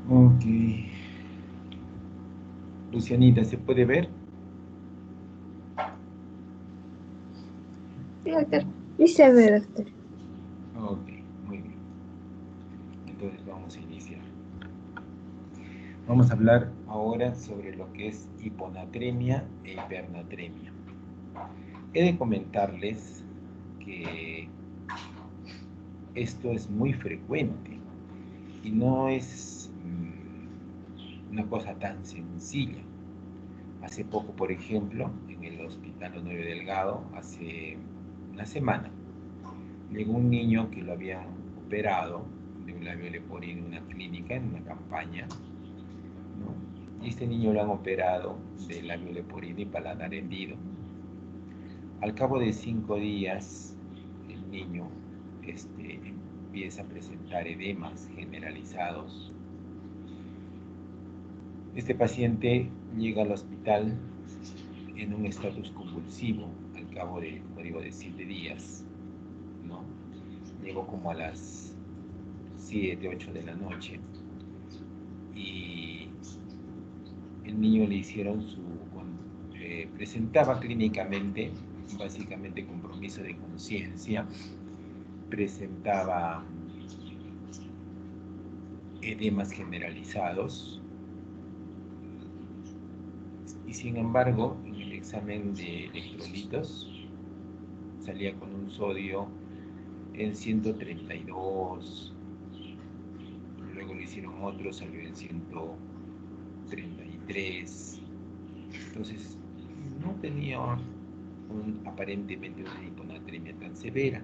Ok. Lucianita, ¿se puede ver? Sí, doctor. Sí se ve, doctor. Ok, muy bien. Entonces vamos a iniciar. Vamos a hablar ahora sobre lo que es hiponatremia e hipernatremia. He de comentarles que esto es muy frecuente y no es una cosa tan sencilla. Hace poco, por ejemplo, en el Hospital Honorio Delgado, hace una semana, llegó un niño que lo habían operado de un labio leporino en una clínica, en una campaña, ¿no? Y este niño lo han operado de labio leporino y paladar hendido. Al cabo de 5 días, el niño empieza a presentar edemas generalizados. Este paciente llega al hospital en un estatus convulsivo al cabo de, como digo, de 7 días, ¿no? Llegó como a las 7, 8 de la noche y el niño le hicieron presentaba clínicamente básicamente compromiso de conciencia, presentaba edemas generalizados y sin embargo en el examen de electrolitos salía con un sodio en 132, luego le hicieron otro, salió en 133, entonces no tenía aparentemente una hiponatremia tan severa.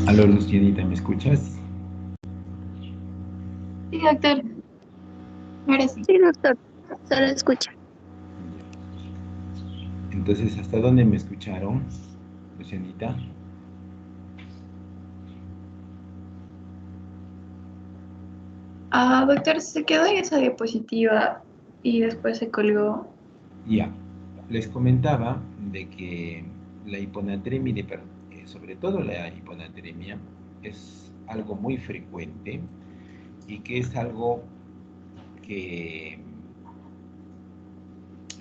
Aló, Lucianita, ¿me escuchas? Sí, doctor. Ahora sí. Sí, doctor. Solo escucha. Entonces, ¿hasta dónde me escucharon, Lucianita? Ah, doctor, se quedó en esa diapositiva y después se colgó. Ya, les comentaba de que la hiponatremia, sobre todo la hiponatremia, es algo muy frecuente y que es algo que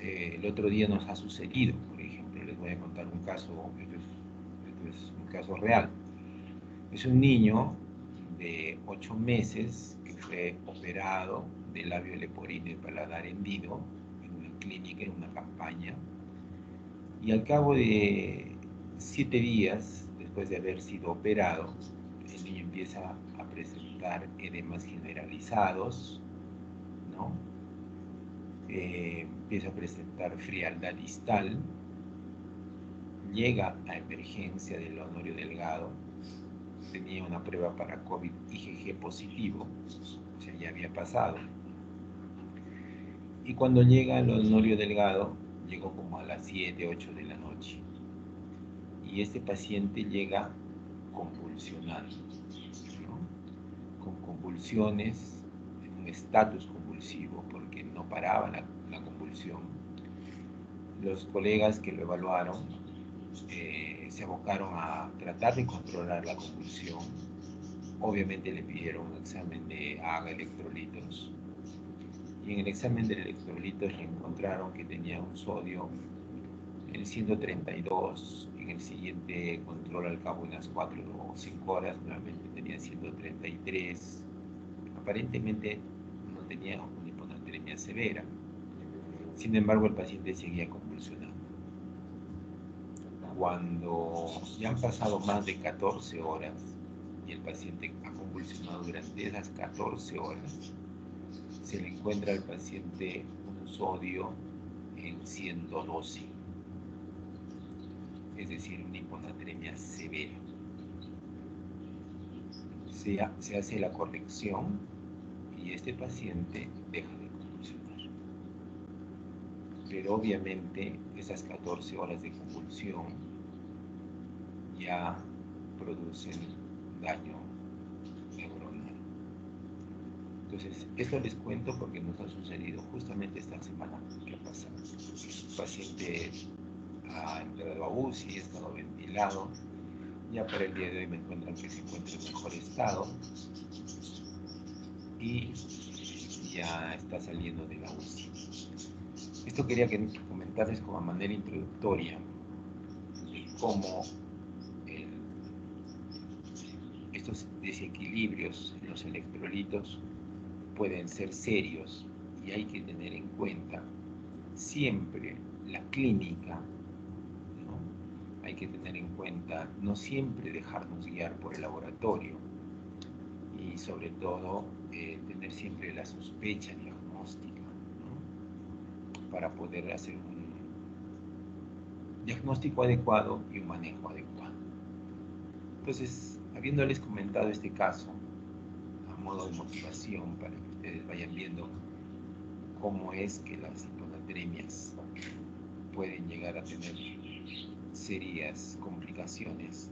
el otro día nos ha sucedido. Por ejemplo, les voy a contar un caso, esto es un caso real. Es un niño de 8 meses que fue operado de labio leporino y paladar hendido en una clínica, en una campaña, y al cabo de 7 días después de haber sido operado, el niño empieza a presentar edemas generalizados, ¿no? Empieza a presentar frialdad distal, llega a emergencia del Honorio Delgado, tenía una prueba para COVID IgG positivo, o sea, ya había pasado. Y cuando llega al Honorio Delgado, llegó como a las 7, 8 de la noche. Y este paciente llega convulsionando, ¿no? Con convulsiones, en un estatus convulsivo, porque no paraba la convulsión. Los colegas que lo evaluaron se abocaron a tratar de controlar la convulsión. Obviamente le pidieron un examen de AGA electrolitos, y en el examen de electrolitos le encontraron que tenía un sodio en 132, en el siguiente control al cabo de unas 4 o 5 horas nuevamente tenía 133. Aparentemente no tenía una hiponatremia severa, sin embargo el paciente seguía convulsionando. Cuando ya han pasado más de 14 horas y el paciente ha convulsionado durante esas 14 horas, se le encuentra al paciente un sodio en 112, es decir, una hiponatremia severa. Se hace la corrección y este paciente deja de convulsionar. Pero obviamente esas 14 horas de convulsión ya producen daño neuronal. Entonces, esto les cuento porque nos ha sucedido justamente esta semana que ha pasado. El paciente ha entrado a UCI, ha estado ventilado. Ya para el día de hoy me encuentran que se encuentra en mejor estado y ya está saliendo de la UCI. Esto quería comentarles como manera introductoria de cómo estos desequilibrios en los electrolitos pueden ser serios, y hay que tener en cuenta siempre la clínica, ¿no? Hay que tener en cuenta no siempre dejarnos guiar por el laboratorio, y sobre todo tener siempre la sospecha diagnóstica, ¿no? Para poder hacer un diagnóstico adecuado y un manejo adecuado. Entonces, habiéndoles comentado este caso a modo de motivación para que ustedes vayan viendo cómo es que las hiponatremias pueden llegar a tener serias complicaciones,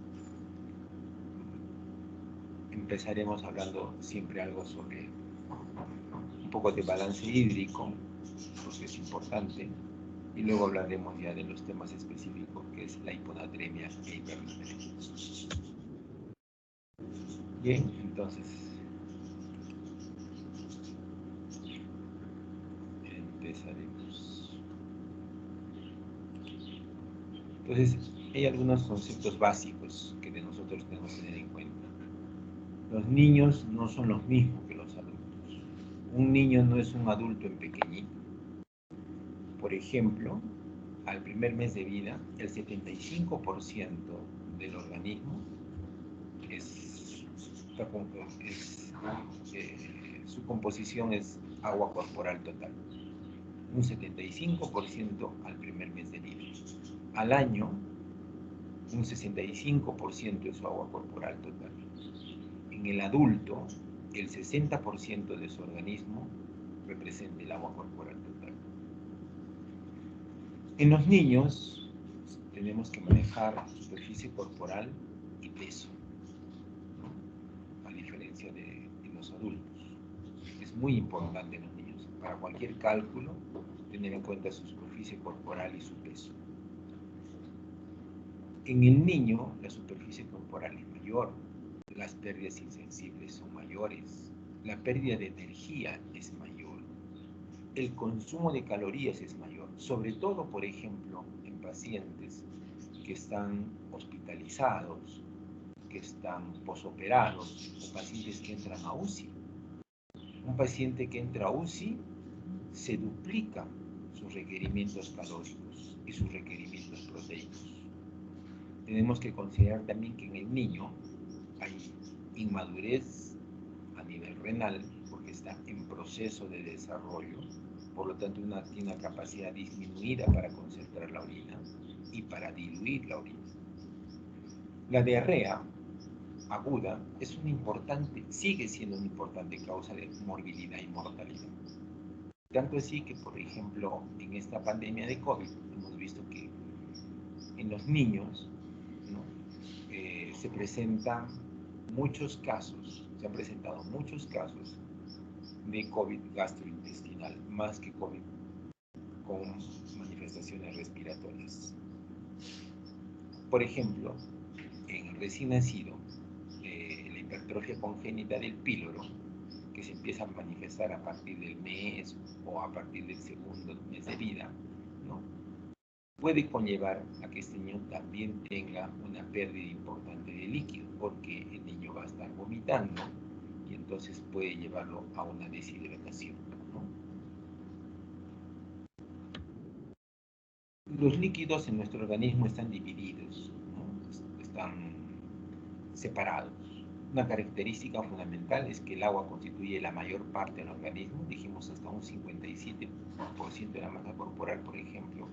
empezaremos hablando siempre algo sobre un poco de balance hídrico, porque es importante, y luego hablaremos ya de los temas específicos que es la hiponatremia e hipernatremia. Bien, entonces empezaremos. Entonces, hay algunos conceptos básicos que de nosotros tenemos que tener en cuenta. Los niños no son los mismos que los adultos. Un niño no es un adulto en pequeñito. Por ejemplo, al primer mes de vida, el 75% del organismo su composición es agua corporal total. Un 75% al primer mes de vida. Al año, un 65% de su agua corporal total. En el adulto, el 60% de su organismo representa el agua corporal total. En los niños tenemos que manejar superficie corporal y peso, ¿no? A diferencia de los adultos. Es muy importante en los niños, para cualquier cálculo, tener en cuenta su superficie corporal y su peso. En el niño, la superficie corporal es mayor, las pérdidas insensibles son mayores, la pérdida de energía es mayor, el consumo de calorías es mayor, sobre todo, por ejemplo, en pacientes que están hospitalizados, que están posoperados, o pacientes que entran a UCI. Un paciente que entra a UCI se duplica sus requerimientos calóricos y sus requerimientos proteicos. Tenemos que considerar también que en el niño hay inmadurez a nivel renal, porque está en proceso de desarrollo, por lo tanto tiene una capacidad disminuida para concentrar la orina y para diluir la orina. La diarrea aguda sigue siendo una importante causa de morbilidad y mortalidad. Tanto así que, por ejemplo, en esta pandemia de COVID, hemos visto que en los niños, ¿no? Se han presentado muchos casos de COVID gastrointestinal, más que COVID con manifestaciones respiratorias. Por ejemplo, en el recién nacido, la hipertrofia congénita del píloro, que se empieza a manifestar a partir del mes o a partir del segundo mes de vida, ¿no? Puede conllevar a que este niño también tenga una pérdida importante de líquido, porque el niño va a estar vomitando y entonces puede llevarlo a una deshidratación, ¿no? Los líquidos en nuestro organismo están divididos, ¿no? Están separados. Una característica fundamental es que el agua constituye la mayor parte del organismo, dijimos hasta un 57% de la masa corporal, por ejemplo,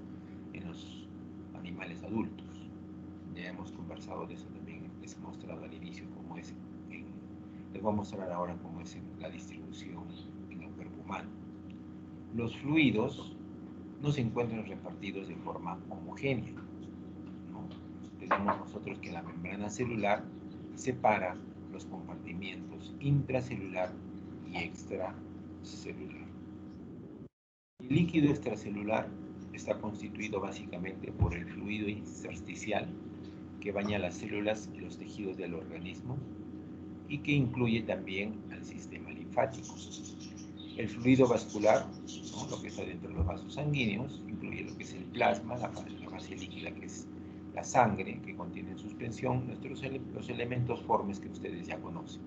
en los animales adultos. Ya hemos conversado de eso también, les he mostrado al inicio cómo es, les voy a mostrar ahora cómo es la distribución en el cuerpo humano. Los fluidos no se encuentran repartidos de forma homogénea, ¿no? Tenemos nosotros que la membrana celular separa los compartimientos intracelular y extracelular. El líquido extracelular está constituido básicamente por el fluido intersticial que baña las células y los tejidos del organismo y que incluye también al sistema linfático. El fluido vascular, ¿no? Lo que está dentro de los vasos sanguíneos, incluye lo que es el plasma, la fase líquida que es la sangre, que contiene en suspensión los elementos formes que ustedes ya conocen.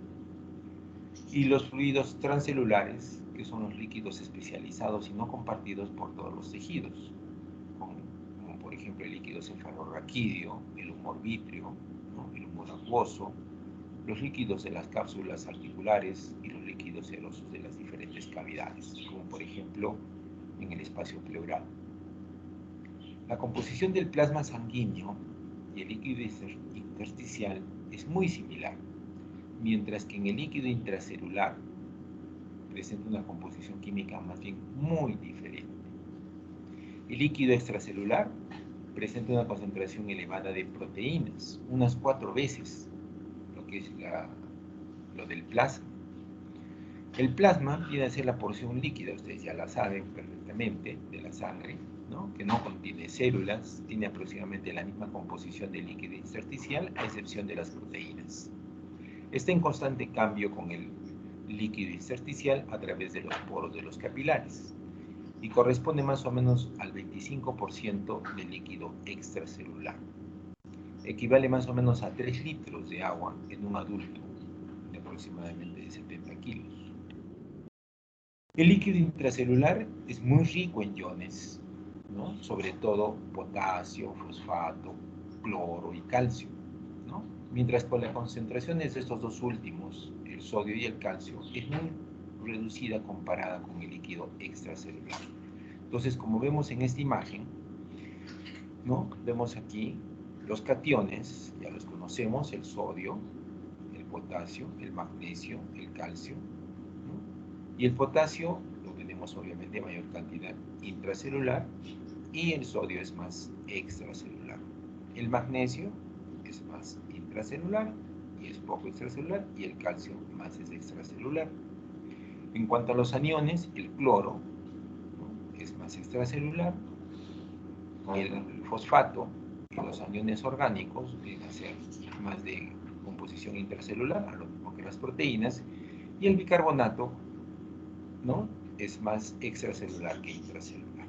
Y los fluidos transcelulares, que son los líquidos especializados y no compartidos por todos los tejidos, como por ejemplo el líquido cefalorraquídeo, el humor vítreo, ¿no? El humor acuoso, los líquidos de las cápsulas articulares y los líquidos serosos de las diferentes cavidades, como por ejemplo en el espacio pleural. La composición del plasma sanguíneo y el líquido intersticial es muy similar, mientras que en el líquido intracelular presenta una composición química más bien muy diferente. El líquido extracelular presenta una concentración elevada de proteínas, unas 4 veces lo que es lo del plasma. El plasma viene a ser la porción líquida, ustedes ya la saben perfectamente, de la sangre, ¿no? Que no contiene células, tiene aproximadamente la misma composición del líquido intersticial, a excepción de las proteínas. Está en constante cambio con el líquido intersticial a través de los poros de los capilares y corresponde más o menos al 25% del líquido extracelular. Equivale más o menos a 3 litros de agua en un adulto de aproximadamente 70 kilos. El líquido intracelular es muy rico en iones, ¿no? Sobre todo potasio, fosfato, cloro y calcio, ¿no? Mientras que las concentraciones de estos dos últimos, el sodio y el calcio, es muy reducida comparada con el líquido extracelular. Entonces, como vemos en esta imagen, ¿no? Vemos aquí los cationes, ya los conocemos, el sodio, el potasio, el magnesio, el calcio, ¿no? Y el potasio lo tenemos obviamente en mayor cantidad intracelular y el sodio es más extracelular. El magnesio es más intracelular y es poco extracelular, y el calcio más es extracelular. En cuanto a los aniones, el cloro, ¿no? Es más extracelular, y el fosfato y los aniones orgánicos vienen a ser más de composición intracelular, a lo mismo que las proteínas, y el bicarbonato, ¿no? Es más extracelular que intracelular.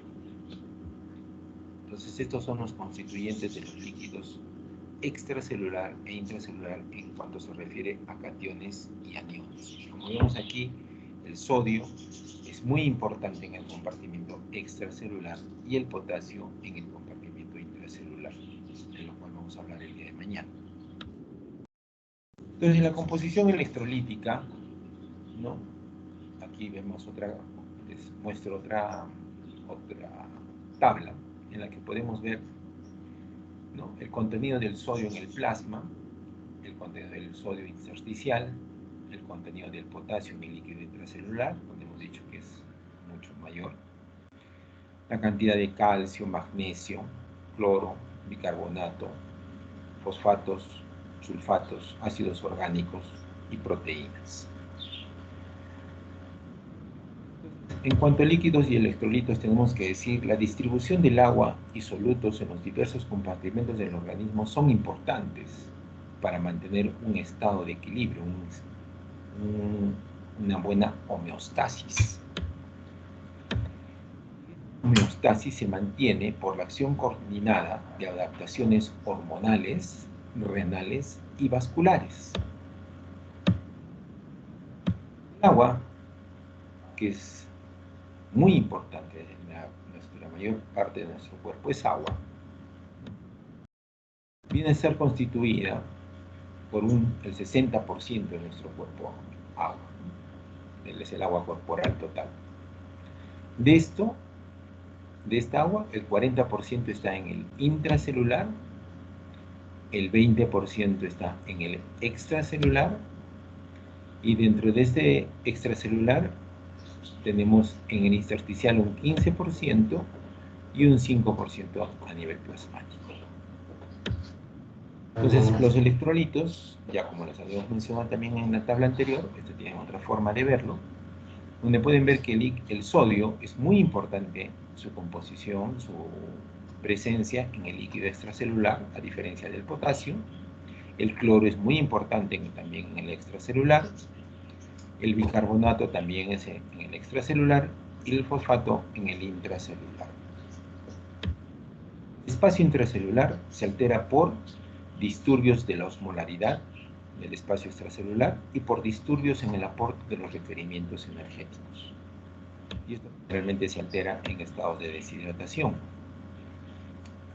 Entonces estos son los constituyentes de los líquidos extracelular e intracelular en cuanto se refiere a cationes y aniones. Como vemos aquí, el sodio es muy importante en el compartimiento extracelular y el potasio en el compartimiento intracelular, de lo cual vamos a hablar el día de mañana. Entonces, en la composición electrolítica, ¿no? Aquí vemos les muestro otra tabla en la que podemos ver, ¿no?, el contenido del sodio en el plasma, el contenido del sodio intersticial, el contenido del potasio en el líquido intracelular, donde hemos dicho que es mucho mayor, la cantidad de calcio, magnesio, cloro, bicarbonato, fosfatos, sulfatos, ácidos orgánicos y proteínas. En cuanto a líquidos y electrolitos, tenemos que decir la distribución del agua y solutos en los diversos compartimentos del organismo son importantes para mantener un estado de equilibrio, una buena homeostasis. La homeostasis se mantiene por la acción coordinada de adaptaciones hormonales, renales y vasculares. El agua, que es muy importante, la mayor parte de nuestro cuerpo es agua, viene a ser constituida por el 60% de nuestro cuerpo agua. Es el agua corporal total. De esta agua, el 40% está en el intracelular, el 20% está en el extracelular, y dentro de este extracelular tenemos en el intersticial un 15% y un 5% a nivel plasmático. Entonces, los electrolitos, ya como les habíamos mencionado también en la tabla anterior, esto tiene otra forma de verlo, donde pueden ver que el sodio es muy importante, su composición, su presencia en el líquido extracelular, a diferencia del potasio. El cloro es muy importante también en el extracelular. El bicarbonato también es en el extracelular y el fosfato en el intracelular. El espacio intracelular se altera por disturbios de la osmolaridad del espacio extracelular y por disturbios en el aporte de los requerimientos energéticos. Y esto realmente se altera en estados de deshidratación,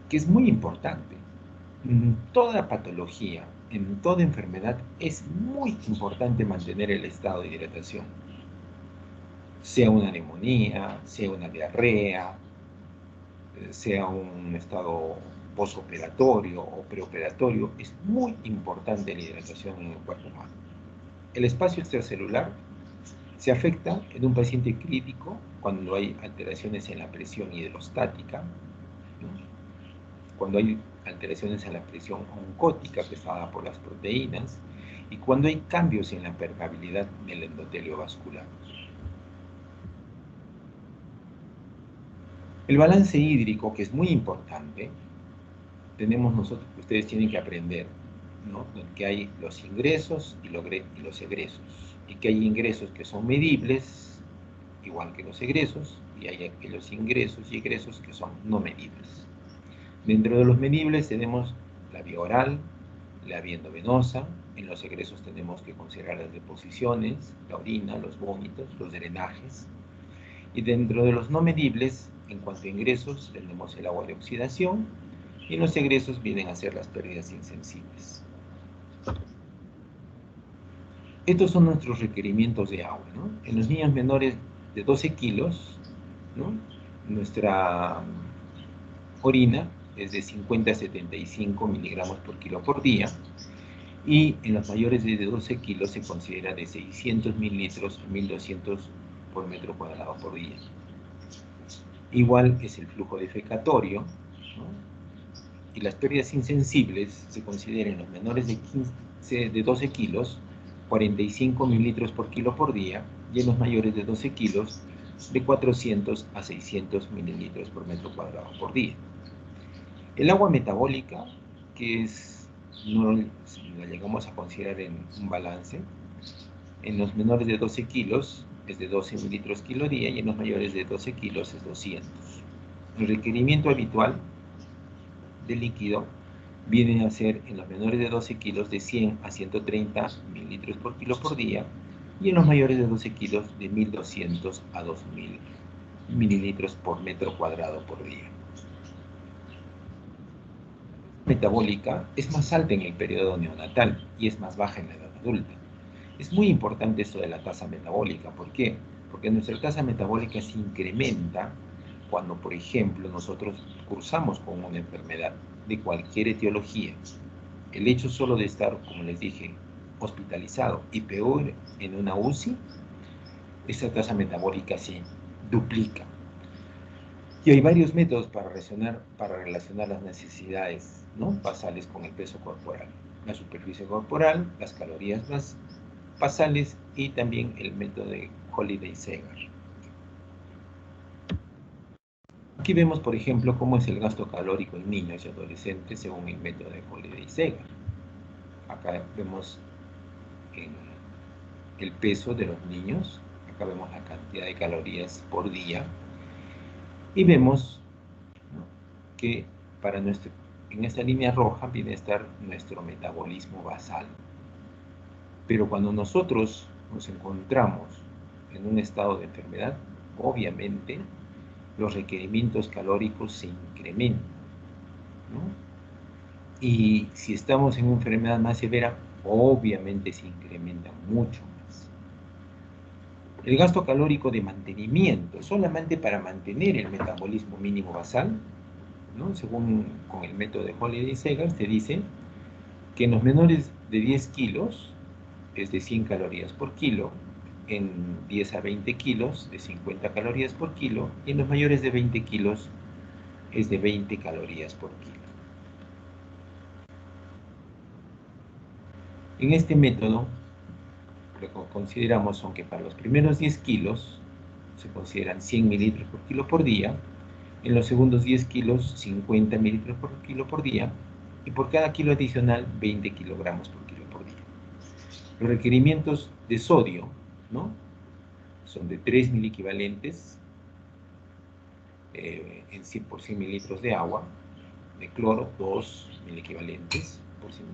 que es muy importante. En toda patología, en toda enfermedad, es muy importante mantener el estado de hidratación. Sea una neumonía, sea una diarrea, sea un estado posoperatorio o preoperatorio, es muy importante la hidratación en el cuerpo humano. El espacio extracelular se afecta en un paciente crítico cuando hay alteraciones en la presión hidrostática, ¿no?, cuando hay alteraciones en la presión oncótica que está dada por las proteínas, y cuando hay cambios en la permeabilidad del endotelio vascular. El balance hídrico, que es muy importante, tenemos nosotros, ustedes tienen que aprender, ¿no?, que hay los ingresos y los egresos, y que hay ingresos que son medibles, igual que los egresos, y hay aquellos ingresos y egresos que son no medibles. Dentro de los medibles tenemos la vía oral, la vía endovenosa. En los egresos tenemos que considerar las deposiciones, la orina, los vómitos, los drenajes. Y dentro de los no medibles, en cuanto a ingresos, tenemos el agua de oxidación, y en los egresos vienen a ser las pérdidas insensibles. Estos son nuestros requerimientos de agua, ¿no? En los niños menores de 12 kilos, ¿no?, nuestra orina es de 50 a 75 miligramos por kilo por día, y en los mayores de 12 kilos se considera de 600 mililitros a 1200 por metro cuadrado por día. Igual es el flujo defecatorio, ¿no?, y las pérdidas insensibles se consideran en los menores de 12 kilos 45 mililitros por kilo por día, y en los mayores de 12 kilos de 400 a 600 mililitros por metro cuadrado por día. El agua metabólica, que no la llegamos a considerar en un balance, en los menores de 12 kilos es de 12 mililitros kilo día, y en los mayores de 12 kilos es 200. El requerimiento habitual de líquido viene a ser en los menores de 12 kilos de 100 a 130 mililitros por kilo por día, y en los mayores de 12 kilos de 1.200 a 2.000 mililitros por metro cuadrado por día. La metabólica es más alta en el periodo neonatal y es más baja en la edad adulta. Es muy importante esto de la tasa metabólica. ¿Por qué? Porque nuestra tasa metabólica se incrementa cuando, por ejemplo, nosotros cursamos con una enfermedad de cualquier etiología. El hecho solo de estar, como les dije, hospitalizado y peor en una UCI, esa tasa metabólica se duplica. Y hay varios métodos para relacionar las necesidades, ¿no?, basales con el peso corporal. La superficie corporal, las calorías basales y también el método de Holiday-Segar. Aquí vemos, por ejemplo, cómo es el gasto calórico en niños y adolescentes según el método de Holiday-Segar. Acá vemos el peso de los niños, acá vemos la cantidad de calorías por día y vemos, ¿no?, que en esta línea roja viene a estar nuestro metabolismo basal. Pero cuando nosotros nos encontramos en un estado de enfermedad, obviamente los requerimientos calóricos se incrementan, ¿no? Y si estamos en una enfermedad más severa, obviamente se incrementan mucho más. El gasto calórico de mantenimiento, solamente para mantener el metabolismo mínimo basal, ¿no?, según con el método de Holiday-Segar, se dice que en los menores de 10 kilos es de 100 calorías por kilo, en 10 a 20 kilos de 50 calorías por kilo, y en los mayores de 20 kilos es de 20 calorías por kilo. En este método, lo que consideramos son que para los primeros 10 kilos se consideran 100 mililitros por kilo por día, en los segundos 10 kilos 50 mililitros por kilo por día, y por cada kilo adicional 20 kilogramos por kilo por día. Los requerimientos de sodio, ¿no?, son de 3 miliequivalentes por 100 mililitros de agua, de cloro 2 miliequivalentes por 100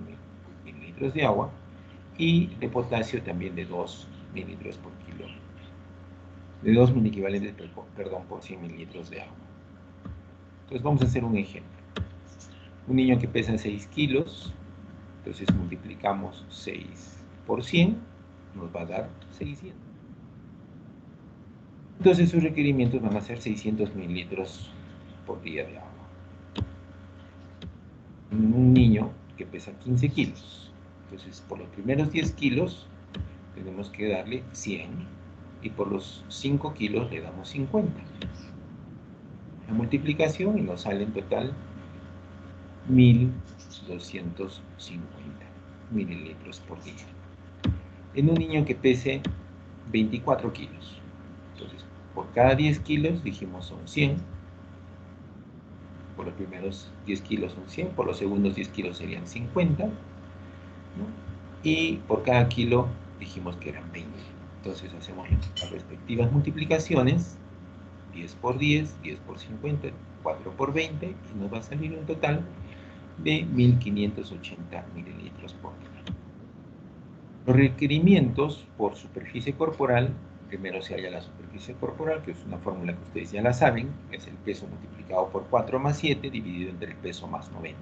mililitros de agua, y de potasio también de 2 mililitros por kilo, de 2 miliequivalentes, perdón, por 100 mililitros de agua. Entonces vamos a hacer un ejemplo. Un niño que pesa 6 kilos, entonces multiplicamos 6 por 100, nos va a dar 600. Entonces sus requerimientos van a ser 600 mililitros por día de agua. Un niño que pesa 15 kilos, entonces por los primeros 10 kilos tenemos que darle 100 y por los 5 kilos le damos 50. La multiplicación y nos sale en total 1.250 mililitros por día. En un niño que pese 24 kilos, entonces por cada 10 kilos dijimos son 100, por los primeros 10 kilos son 100, por los segundos 10 kilos serían 50, ¿no?, y por cada kilo dijimos que eran 20. Entonces hacemos las respectivas multiplicaciones, 10 por 10, 10 por 50, 4 por 20, y nos va a salir un total de 1.580 mililitros por día. Los requerimientos por superficie corporal, primero se halla la superficie corporal, que es una fórmula que ustedes ya la saben, es el peso multiplicado por 4 más 7 dividido entre el peso más 90.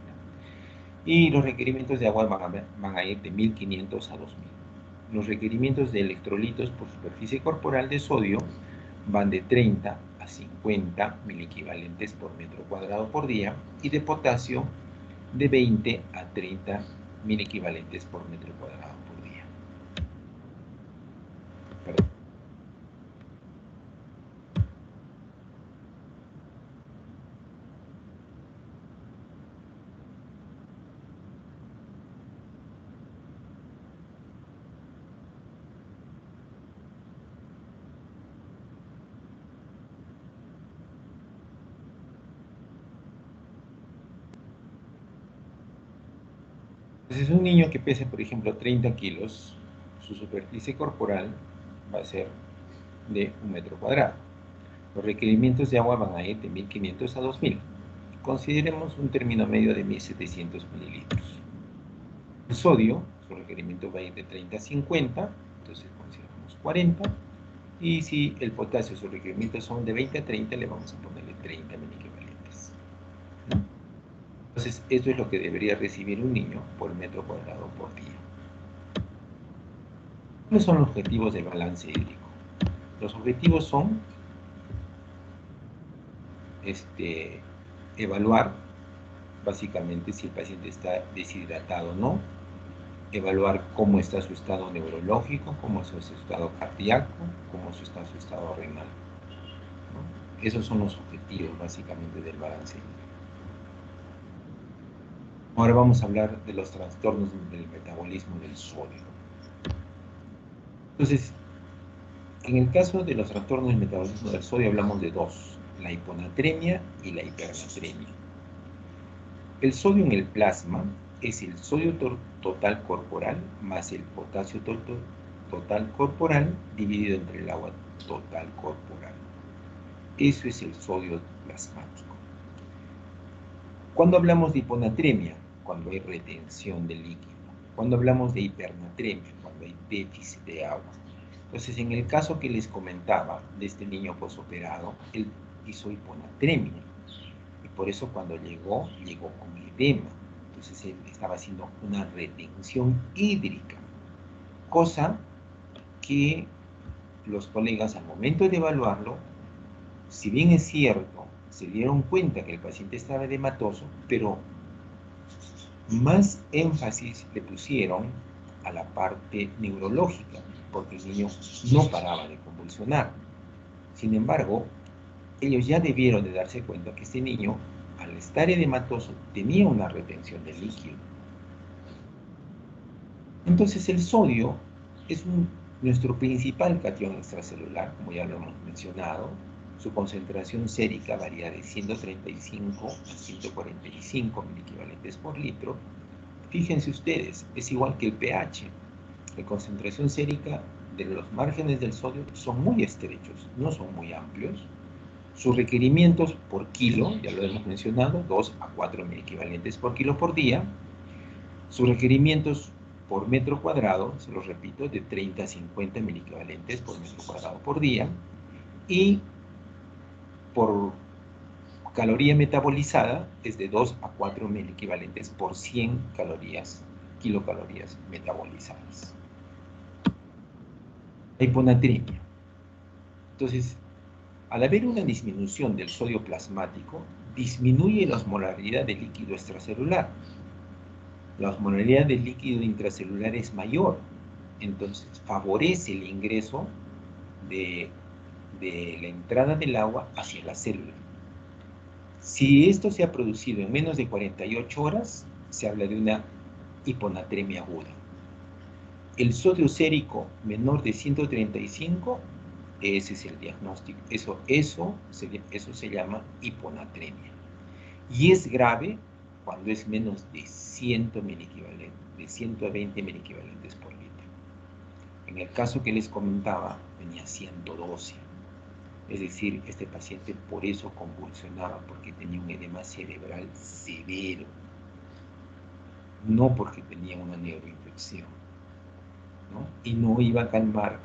Y los requerimientos de agua van a ir de 1.500 a 2.000. Los requerimientos de electrolitos por superficie corporal de sodio van de 30 a 50 miliequivalentes por metro cuadrado por día, y de potasio de 20 a 30 miliequivalentes por metro cuadrado por día. Perdón. Entonces, un niño que pese, por ejemplo, 30 kilos, su superficie corporal va a ser de 1 metro cuadrado. Los requerimientos de agua van a ir de 1.500 a 2.000. Consideremos un término medio de 1.700 mililitros. El sodio, su requerimiento va a ir de 30 a 50, entonces consideramos 40. Y si el potasio, sus requerimientos son de 20 a 30, le vamos a ponerle 30 miliequivalentes, ¿no? Entonces, esto es lo que debería recibir un niño por metro cuadrado por día. ¿Cuáles son los objetivos del balance hídrico? Los objetivos son evaluar, básicamente, si el paciente está deshidratado o no, evaluar cómo está su estado neurológico, cómo está su estado cardíaco, cómo está su estado renal, ¿no? Esos son los objetivos, básicamente, del balance hídrico. Ahora vamos a hablar de los trastornos del metabolismo del sodio. Entonces, en el caso de los trastornos del metabolismo del sodio hablamos de dos, la hiponatremia y la hipernatremia. El sodio en el plasma es el sodio total corporal más el potasio total corporal dividido entre el agua total corporal. Eso es el sodio plasmático. Cuando hablamos de hiponatremia, cuando hay retención de líquido. Cuando hablamos de hipernatremia, cuando hay déficit de agua. Entonces, en el caso que les comentaba de este niño posoperado, él hizo hiponatremia. Y por eso cuando llegó con edema. Entonces él estaba haciendo una retención hídrica. Cosa que los colegas al momento de evaluarlo, si bien es cierto, se dieron cuenta que el paciente estaba edematoso, pero más énfasis le pusieron a la parte neurológica, porque el niño no paraba de convulsionar. Sin embargo, ellos ya debieron de darse cuenta que este niño, al estar edematoso, tenía una retención de líquido. Entonces el sodio es nuestro principal catión extracelular, como ya lo hemos mencionado. Su concentración sérica varía de 135 a 145 miliequivalentes por litro. Fíjense ustedes, es igual que el pH. La concentración sérica de los márgenes del sodio son muy estrechos, no son muy amplios. Sus requerimientos por kilo, ya lo hemos mencionado, 2 a 4 miliequivalentes por kilo por día. Sus requerimientos por metro cuadrado, se los repito, de 30 a 50 miliequivalentes por metro cuadrado por día. Y por caloría metabolizada es de 2 a 4 miliequivalentes por 100 kilocalorías metabolizadas. La hiponatremia. Entonces, al haber una disminución del sodio plasmático, disminuye la osmolaridad del líquido extracelular. La osmolaridad del líquido intracelular es mayor, entonces favorece el ingreso de la entrada del agua hacia la célula. Si esto se ha producido en menos de 48 horas, se habla de una hiponatremia aguda. El sodio sérico menor de 135, ese es el diagnóstico. Eso se llama hiponatremia. Y es grave cuando es menos de 100 miliequivalentes, de 120 miliequivalentes por litro. En el caso que les comentaba, tenía 112. Es decir, este paciente por eso convulsionaba, porque tenía un edema cerebral severo, no porque tenía una neuroinfección, ¿no? Y no iba a calmar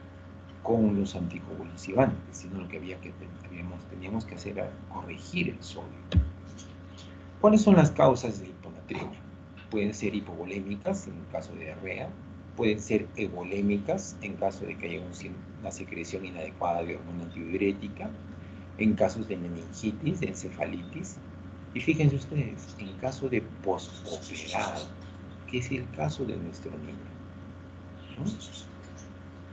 con los anticonvulsivantes, sino lo que teníamos que hacer era corregir el sodio. ¿Cuáles son las causas de hiponatremia? Pueden ser hipovolémicas en caso de diarrea, pueden ser evolémicas en caso de que haya una secreción inadecuada de hormona antidiurética, en casos de meningitis, de encefalitis. Y fíjense ustedes, en caso de postoperado, que es el caso de nuestro niño, ¿no?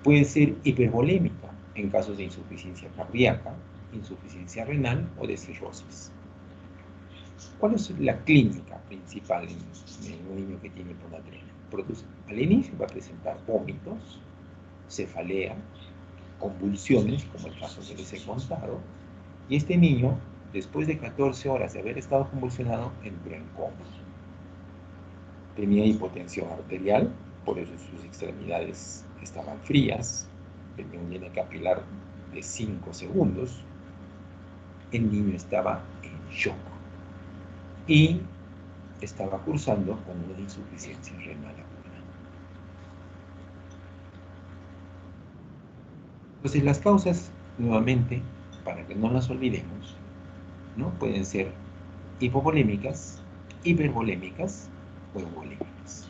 Puede ser hipervolémica en casos de insuficiencia cardíaca, insuficiencia renal o de cirrosis. ¿Cuál es la clínica principal en un niño que tiene hiponatremia? Al inicio va a presentar vómitos, cefalea, convulsiones, como el caso que les he contado, y este niño, después de 14 horas de haber estado convulsionado, entró en coma. Tenía hipotensión arterial, por eso sus extremidades estaban frías, tenía un lleno capilar de 5 segundos, el niño estaba en shock y estaba cursando con una insuficiencia renal aguda. Entonces las causas, nuevamente, para que no las olvidemos, ¿no? Pueden ser hipovolémicas, hipervolémicas o euvolémicas.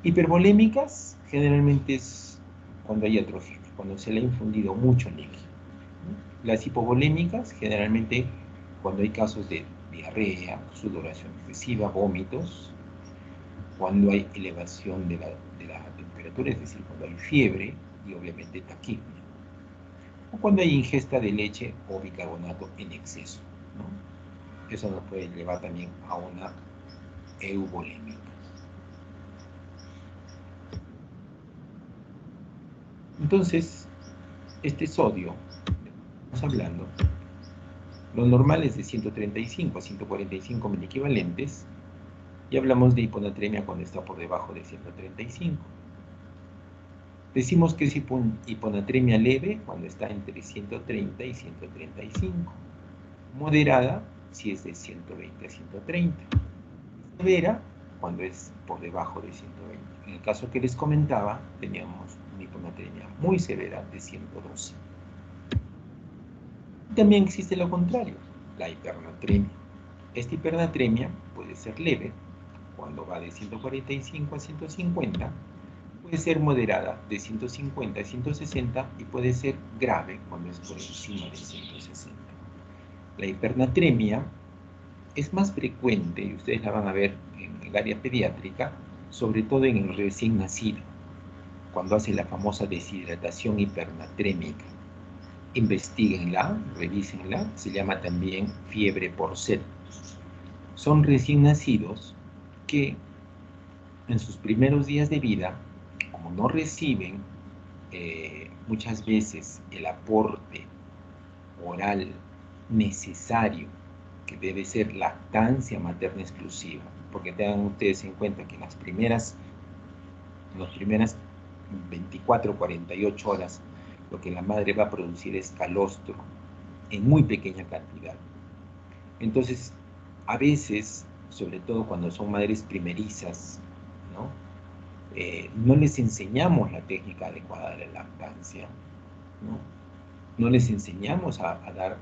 Hipervolémicas generalmente es cuando hay atrofia, cuando se le ha infundido mucho líquido, ¿no? Las hipovolémicas generalmente cuando hay casos de diarrea, sudoración excesiva, vómitos, cuando hay elevación de la temperatura, es decir, cuando hay fiebre y obviamente taquipnea, o cuando hay ingesta de leche o bicarbonato en exceso, ¿no? Eso nos puede llevar también a una euvolémica. Entonces, este sodio, estamos hablando, lo normal es de 135 a 145 miliequivalentes, y hablamos de hiponatremia cuando está por debajo de 135. Decimos que es hiponatremia leve cuando está entre 130 y 135. Moderada si es de 120 a 130. Severa cuando es por debajo de 120. En el caso que les comentaba, teníamos una hiponatremia muy severa de 112. También existe lo contrario, la hipernatremia. Esta hipernatremia puede ser leve cuando va de 145 a 150, puede ser moderada de 150 a 160 y puede ser grave cuando es por encima de 160. La hipernatremia es más frecuente, y ustedes la van a ver en el área pediátrica, sobre todo en el recién nacido, cuando hace la famosa deshidratación hipernatrémica. Investíguenla, revísenla, se llama también fiebre por sed. Son recién nacidos que en sus primeros días de vida, como no reciben muchas veces el aporte oral necesario, que debe ser lactancia materna exclusiva, porque tengan ustedes en cuenta que en las primeras 24 o 48 horas, lo que la madre va a producir es calostro en muy pequeña cantidad. Entonces, a veces, sobre todo cuando son madres primerizas, ¿no? No les enseñamos la técnica adecuada de la lactancia, ¿no? No les enseñamos a dar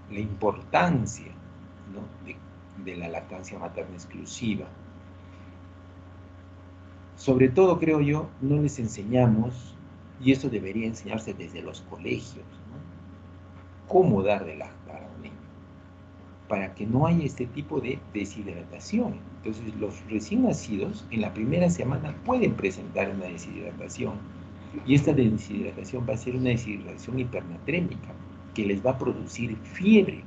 la importancia, ¿no? de la lactancia materna exclusiva. Sobre todo, creo yo, no les enseñamos, y esto debería enseñarse desde los colegios, ¿no? Cómo dar de lactar a un niño, para que no haya este tipo de deshidratación. Entonces, los recién nacidos en la primera semana pueden presentar una deshidratación, y esta deshidratación va a ser una deshidratación hipernatrémica, que les va a producir fiebre.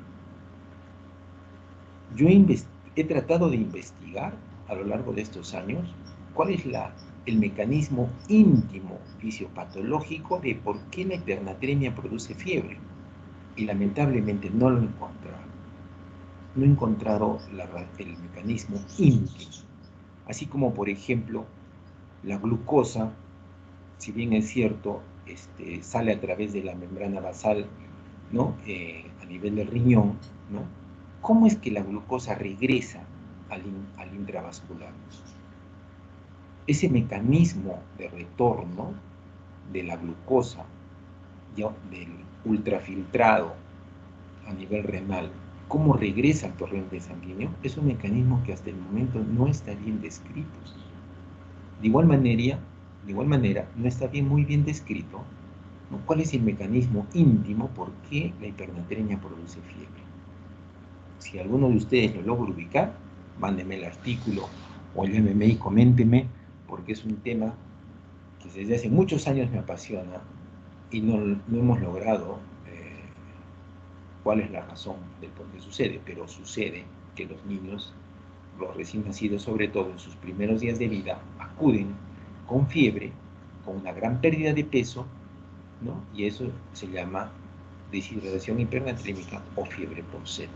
Yo he tratado de investigar a lo largo de estos años cuál es el mecanismo íntimo fisiopatológico de por qué la hipernatremia produce fiebre. Y lamentablemente no lo he encontrado. No he encontrado el mecanismo íntimo. Así como, por ejemplo, la glucosa, si bien es cierto, sale a través de la membrana basal, ¿no? A nivel del riñón, ¿no? ¿Cómo es que la glucosa regresa al intravascular? Ese mecanismo de retorno de la glucosa, del ultrafiltrado a nivel renal, cómo regresa al torrente sanguíneo, es un mecanismo que hasta el momento no está bien descrito. De igual manera no está muy bien descrito, ¿no? ¿Cuál es el mecanismo íntimo por qué la hipernatremia produce fiebre? Si alguno de ustedes lo logra ubicar, mándenme el artículo o el MMA y coméntenme, porque es un tema que desde hace muchos años me apasiona y no hemos logrado cuál es la razón del por qué sucede, pero sucede que los niños, los recién nacidos sobre todo en sus primeros días de vida, acuden con fiebre, con una gran pérdida de peso, ¿no? Y eso se llama deshidratación hipernatrémica o fiebre por sed.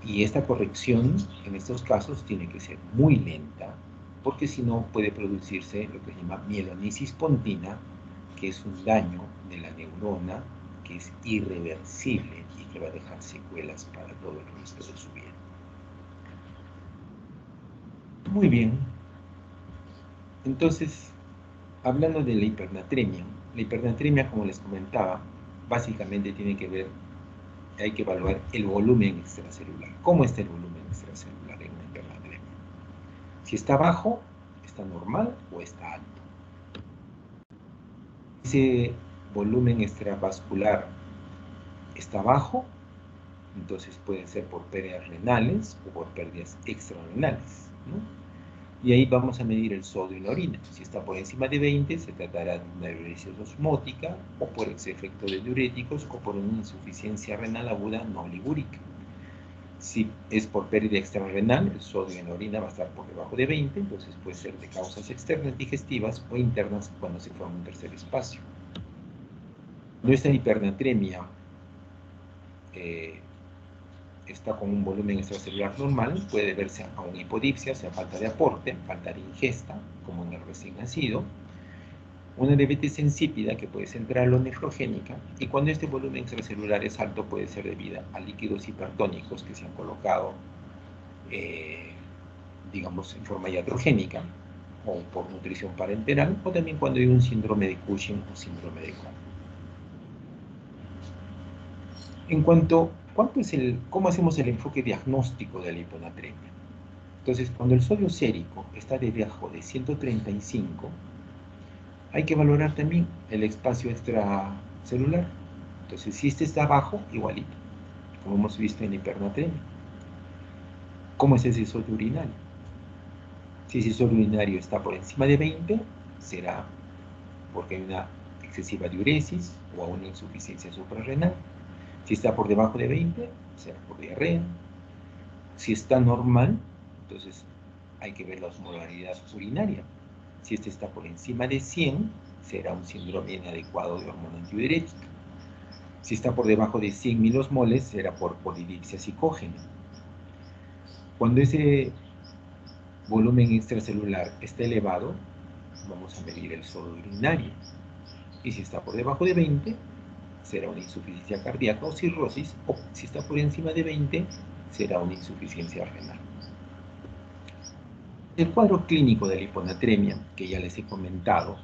Y esta corrección en estos casos tiene que ser muy lenta, porque si no puede producirse lo que se llama mielonisis pontina, que es un daño de la neurona que es irreversible y que va a dejar secuelas para todo el resto de su vida. Muy bien. Entonces, hablando de la hipernatremia, La hipernatremia, como les comentaba, básicamente tiene que ver, hay que evaluar el volumen extracelular. ¿Cómo está el volumen extracelular en una hipernatremia? Si está bajo, está normal o está alto. Ese volumen extravascular está bajo, entonces pueden ser por pérdidas renales o por pérdidas extrarrenales, ¿no? Y ahí vamos a medir el sodio en la orina. Si está por encima de 20, se tratará de una diuresis osmótica o por ese efecto de diuréticos o por una insuficiencia renal aguda no ligúrica. Si es por pérdida extrarrenal, el sodio en la orina va a estar por debajo de 20, entonces puede ser de causas externas digestivas o internas cuando se forma un tercer espacio. Nuestra hipernatremia está con un volumen extracelular normal, puede deberse a una hipodipsia, o sea, falta de aporte, falta de ingesta, como en el recién nacido, una diabetes insípida que puede ser central o nefrogénica, y cuando este volumen extracelular es alto puede ser debido a líquidos hipertónicos que se han colocado, digamos, en forma iatrogénica, o por nutrición parenteral, o también cuando hay un síndrome de Cushing o síndrome de Cohen. En cuanto, ¿cómo hacemos el enfoque diagnóstico de la hiponatremia? Entonces, cuando el sodio sérico está debajo de 135, hay que valorar también el espacio extracelular. Entonces, si este está bajo, igualito, como hemos visto en hipernatremia. ¿Cómo es ese sodio urinario? Si ese sodio urinario está por encima de 20, será porque hay una excesiva diuresis o una insuficiencia suprarrenal. Si está por debajo de 20, será por diarrea. Si está normal, entonces hay que ver la osmolaridad urinaria. Si este está por encima de 100, será un síndrome inadecuado de hormona antidiurética. Si está por debajo de 100 milosmoles, será por polidipsia psicógena. Cuando ese volumen extracelular está elevado, vamos a medir el sodio urinario. Y si está por debajo de 20, será una insuficiencia cardíaca o cirrosis, o si está por encima de 20, será una insuficiencia renal. El cuadro clínico de la hiponatremia, que ya les he comentado,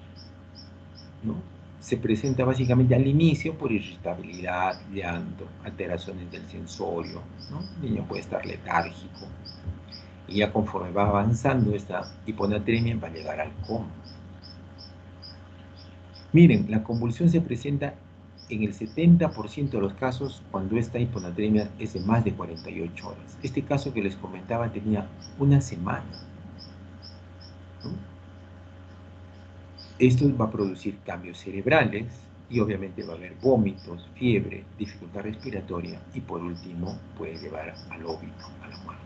¿no?, se presenta básicamente al inicio por irritabilidad, llanto, alteraciones del sensorio, ¿no? El niño puede estar letárgico, y ya conforme va avanzando esta hiponatremia va a llegar al coma. Miren, la convulsión se presenta en el 70% de los casos cuando esta hiponatremia es de más de 48 horas. Este caso que les comentaba tenía una semana, ¿no? Esto va a producir cambios cerebrales y obviamente va a haber vómitos, fiebre, dificultad respiratoria y por último puede llevar al óbito, a la muerte.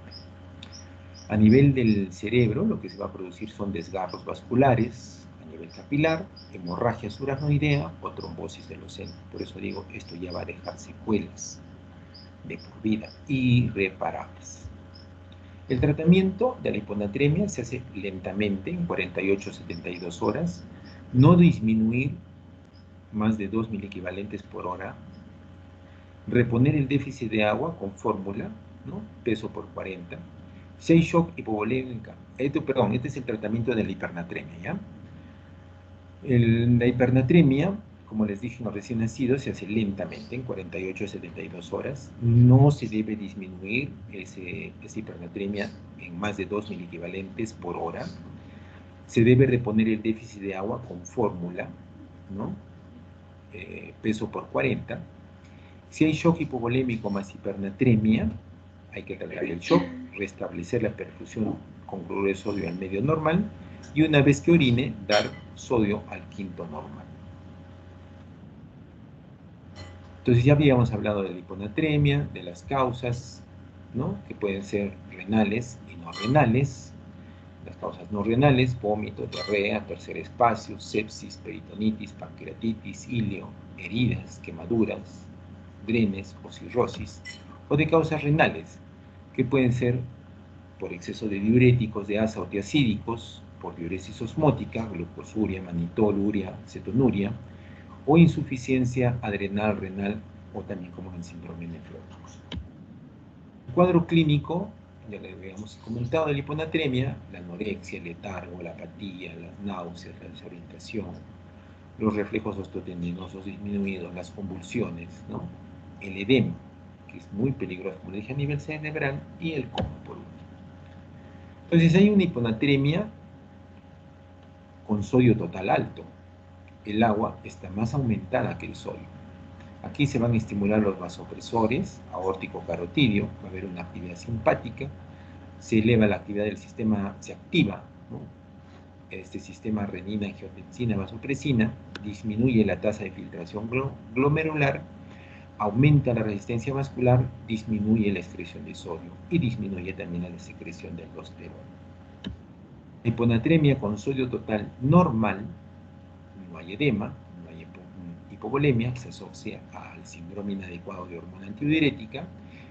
A nivel del cerebro lo que se va a producir son desgarros vasculares a nivel capilar, hemorragia subaracnoidea o trombosis de los senos. Por eso digo, esto ya va a dejar secuelas de por vida irreparables. El tratamiento de la hiponatremia se hace lentamente, en 48 a 72 horas, no disminuir más de 2 miliequivalentes por hora, reponer el déficit de agua con fórmula, ¿no?, peso por 40, 6 shock hipovolémica. Este es el tratamiento de la hipernatremia, ¿ya? La hipernatremia, como les dije en los recién nacidos, se hace lentamente, en 48 a 72 horas. No se debe disminuir esa hipernatremia en más de 2 miliequivalentes por hora. Se debe reponer el déficit de agua con fórmula, ¿no?, peso por 40. Si hay shock hipovolémico más hipernatremia, hay que tratar el shock, restablecer la perfusión con cloruro de sodio al medio normal y una vez que orine, dar sodio al quinto normal. Entonces ya habíamos hablado de la hiponatremia, de las causas, ¿no?, que pueden ser renales y no renales. Las causas no renales: vómito, diarrea, tercer espacio, sepsis, peritonitis, pancreatitis, ilio, heridas, quemaduras, drenes o cirrosis. O de causas renales, que pueden ser por exceso de diuréticos de asa o tiacídicos, por diuresis osmótica, glucosuria, manitoluria, cetonuria, o insuficiencia adrenal renal, o también como en síndrome nefrótico. El cuadro clínico, ya le habíamos comentado, de la hiponatremia: la anorexia, el letargo, la apatía, las náuseas, la desorientación, los reflejos osteotendinosos disminuidos, las convulsiones, ¿no? El edema, que es muy peligroso, como le dije, a nivel cerebral, y el coma, por último. Entonces hay una hiponatremia con sodio total alto. El agua está más aumentada que el sodio. Aquí se van a estimular los vasopresores, aórtico carotidio, va a haber una actividad simpática, se eleva la actividad del sistema, se activa, ¿no? Este sistema renina, angiotensina, vasopresina, disminuye la tasa de filtración glomerular, aumenta la resistencia vascular, disminuye la excreción de sodio y disminuye también la secreción de aldosterona. Hiponatremia con sodio total normal, no hay edema, no hay hipovolemia, que se asocia al síndrome inadecuado de hormona antidiurética,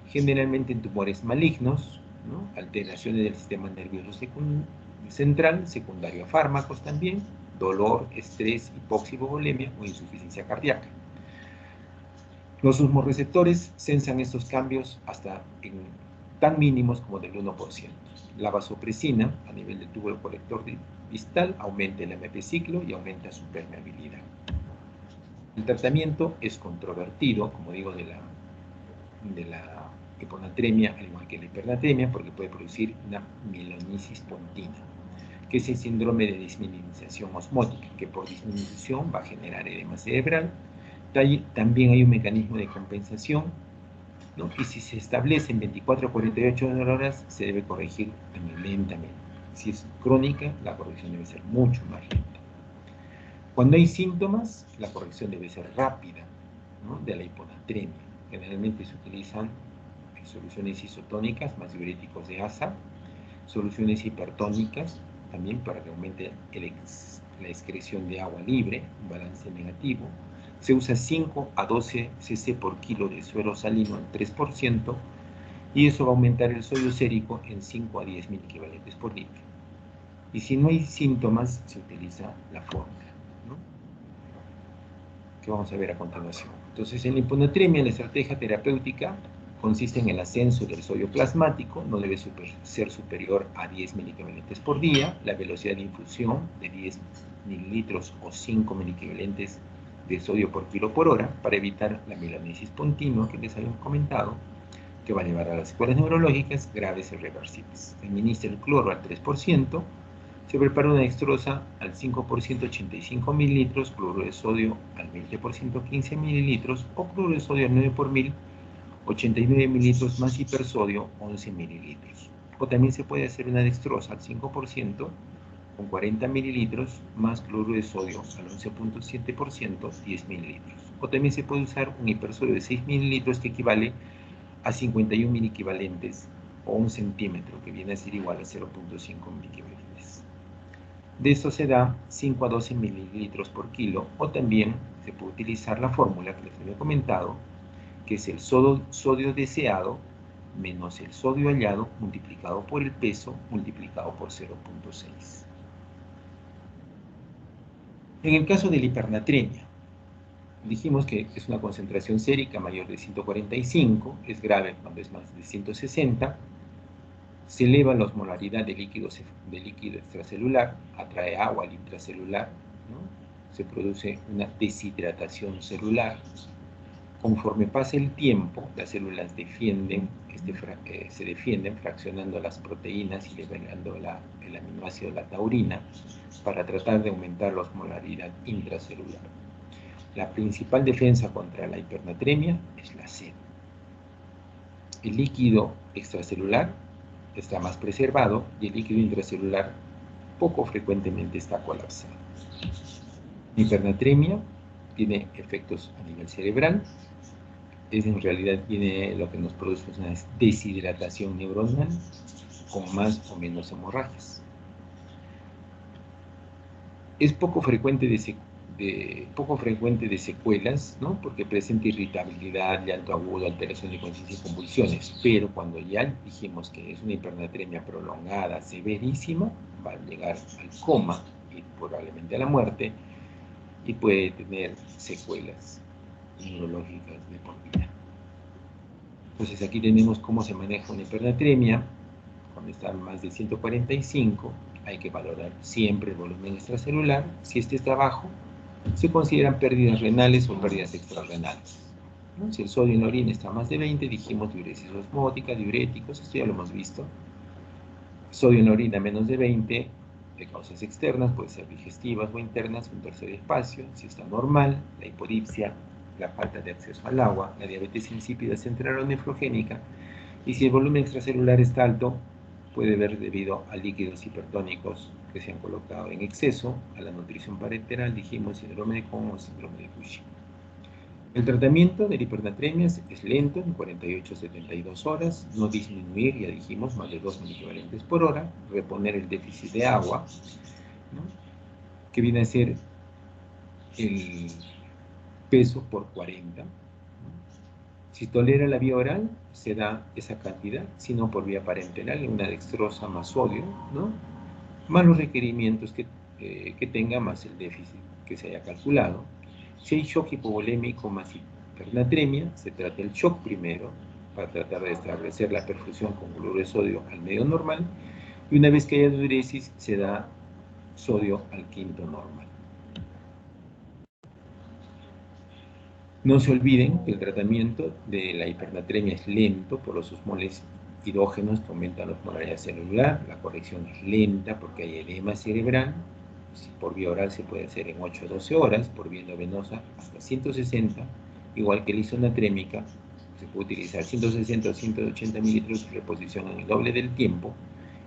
generalmente en tumores malignos, ¿no? Alteraciones del sistema nervioso central, secundario a fármacos también, dolor, estrés, hipoxia, hipovolemia o insuficiencia cardíaca. Los osmoreceptores sensan estos cambios hasta tan mínimos como del 1%. La vasopresina, a nivel del tubo colector distal, aumenta el AMP ciclo y aumenta su permeabilidad. El tratamiento es controvertido, como digo, de la hiponatremia, al igual que la hipernatremia, porque puede producir una mielonisis pontina, que es el síndrome de disminución osmótica, que por disminución va a generar edema cerebral. También hay un mecanismo de compensación, ¿no? Y si se establece en 24 a 48 horas, se debe corregir también lentamente. Si es crónica, la corrección debe ser mucho más lenta. Cuando hay síntomas, la corrección debe ser rápida, ¿no? De la hiponatremia. Generalmente se utilizan soluciones isotónicas más diuréticos de asa, soluciones hipertónicas, también para que aumente la excreción de agua libre, un balance negativo. Se usa 5 a 12 cc por kilo de suero salino en 3%, y eso va a aumentar el sodio sérico en 5 a 10 mil equivalentes por litro. Y si no hay síntomas, se utiliza la fórmula, ¿no? Que vamos a ver a continuación. Entonces, en la hiponatremia, la estrategia terapéutica consiste en el ascenso del sodio plasmático, no debe ser superior a 10 miliequivalentes por día, la velocidad de infusión de 10 mililitros o 5 miliequivalentes de sodio por kilo por hora, para evitar la mielonisis pontina que les habíamos comentado, que va a llevar a las secuelas neurológicas graves e irreversibles. Se administra el cloro al 3%, se prepara una dextrosa al 5%, 85 mililitros, cloruro de sodio al 20%, 15 mililitros, o cloruro de sodio al 9 por mil, 89 mililitros más hipersodio, 11 mililitros. O también se puede hacer una dextrosa al 5%, con 40 mililitros, más cloruro de sodio al 11.7%, 10 mililitros. O también se puede usar un hipersodio de 6 mililitros, que equivale a 51 miliequivalentes, o 1 centímetro, que viene a ser igual a 0.5 miliequivalentes. De esto se da 5 a 12 mililitros por kilo, o también se puede utilizar la fórmula que les había comentado, que es el sodio deseado menos el sodio hallado multiplicado por el peso multiplicado por 0.6. En el caso de la hipernatremia, dijimos que es una concentración sérica mayor de 145, es grave cuando es más de 160, se eleva la osmolaridad de líquido extracelular, atrae agua al intracelular, ¿no? Se produce una deshidratación celular. Conforme pasa el tiempo, las células se defienden fraccionando las proteínas y liberando el aminoácido la taurina, para tratar de aumentar la osmolaridad intracelular. La principal defensa contra la hipernatremia es la sed. El líquido extracelular está más preservado y el líquido intracelular poco frecuentemente está colapsado. La hipernatremia tiene efectos a nivel cerebral. En realidad tiene lo que nos produce una deshidratación neuronal con más o menos hemorragias. Es poco frecuente de secuelas, ¿no? Porque presenta irritabilidad, llanto agudo, alteración de conciencia y convulsiones. Pero cuando ya dijimos que es una hipernatremia prolongada, severísima, va a llegar al coma y probablemente a la muerte, y puede tener secuelas neurológicas de por vida. Entonces aquí tenemos cómo se maneja una hipernatremia. Cuando está más de 145, hay que valorar siempre el volumen extracelular. Si este está bajo, Se consideran pérdidas renales o pérdidas extrarrenales, ¿no? Si el sodio en la orina está más de 20, dijimos diuresis osmótica, diuréticos, esto ya lo hemos visto. Sodio en la orina menos de 20, de causas externas, puede ser digestivas o internas, un tercer espacio. Si está normal, la hipodipsia, la falta de acceso al agua, la diabetes insípida central o nefrogénica. Y si el volumen extracelular está alto, puede haber debido a líquidos hipertónicos que se han colocado en exceso, a la nutrición parenteral, dijimos, síndrome de Cohen o síndrome de Cushing. El tratamiento de la hipernatremia es lento, en 48 a 72 horas, no disminuir, ya dijimos, más de 2 miliequivalentes por hora, reponer el déficit de agua, ¿no? Que viene a ser el peso por 40. ¿No? Si tolera la vía oral, se da esa cantidad, si no por vía parenteral, una dextrosa más sodio, ¿no? Más los requerimientos que tenga, más el déficit que se haya calculado. Si hay shock hipovolémico más hipernatremia, se trata el shock primero para tratar de establecer la perfusión con cloruro de sodio al medio normal, y una vez que haya diuresis se da sodio al quinto normal. No se olviden que el tratamiento de la hipernatremia es lento por los osmoles hidrógenos que aumentan la osmolaridad celular, la corrección es lenta porque hay edema cerebral. Por vía oral se puede hacer en 8 a 12 horas, por vía venosa hasta 160, igual que la isonatrémica, se puede utilizar 160 o 180 mililitros de reposición en el doble del tiempo,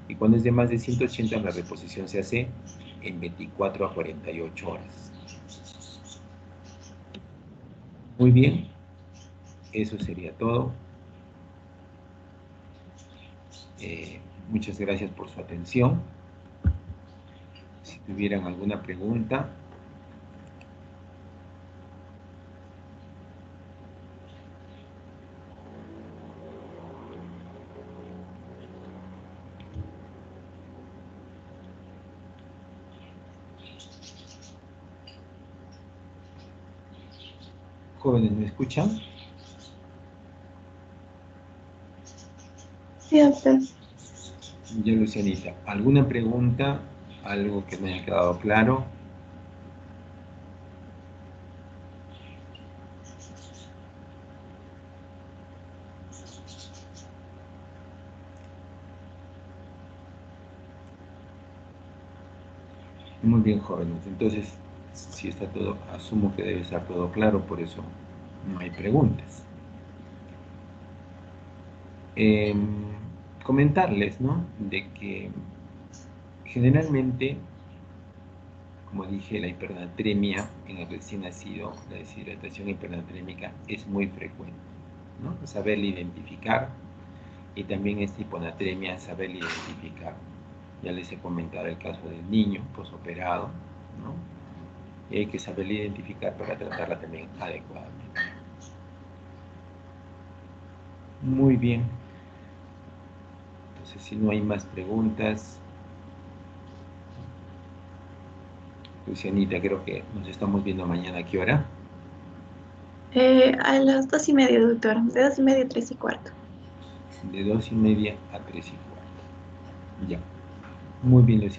y cuando es de más de 180 la reposición se hace en 24 a 48 horas. Muy bien, eso sería todo. Muchas gracias por su atención. Si tuvieran alguna pregunta. Jóvenes, ¿me escuchan? Sí, doctor. Ya, Lucianita, ¿alguna pregunta? ¿Algo que me haya quedado claro? Muy bien, jóvenes. Entonces, si está todo, asumo que debe estar todo claro, por eso no hay preguntas. Comentarles, ¿no? De que generalmente, como dije, la hipernatremia en el recién nacido, la deshidratación hipernatrémica es muy frecuente, ¿no? Saberla identificar, y también esta hiponatremia, saberla identificar. Ya les he comentado el caso del niño posoperado, ¿no? Y hay que saberla identificar para tratarla también adecuadamente. Muy bien. Entonces, si no hay más preguntas, Lucianita, creo que nos estamos viendo mañana. ¿A qué hora? A las 2:30, doctor. De 2:30 a 3:15. De 2:30 a 3:15. Ya. Muy bien, Lucianita.